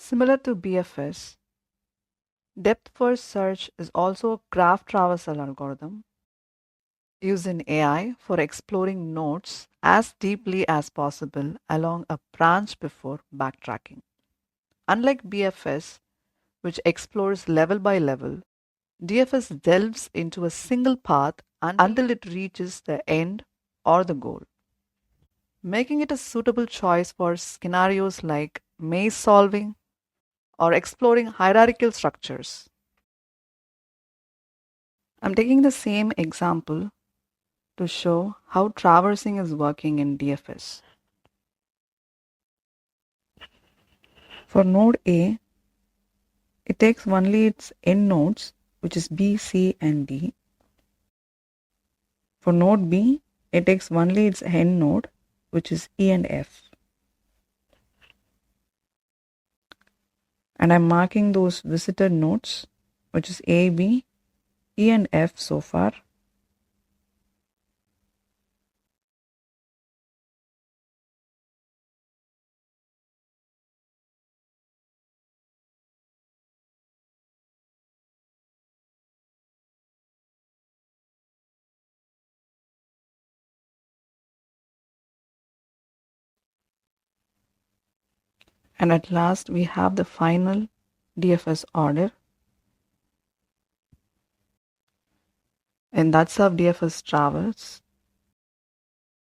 Similar to BFS, depth-first search is also a graph traversal algorithm used in AI for exploring nodes as deeply as possible along a branch before backtracking. Unlike BFS, which explores level by level, DFS delves into a single path until it reaches the end or the goal, making it a suitable choice for scenarios like maze solving or exploring hierarchical structures. I'm taking the same example to show how traversing is working in DFS. For node A, it takes only its end nodes, which is B, C, and D. For node B, it takes only its end node, which is E and F. And I'm marking those visited nodes, which is A, B, E, and F so far. And at last, we have the final DFS order. And that's how DFS travels.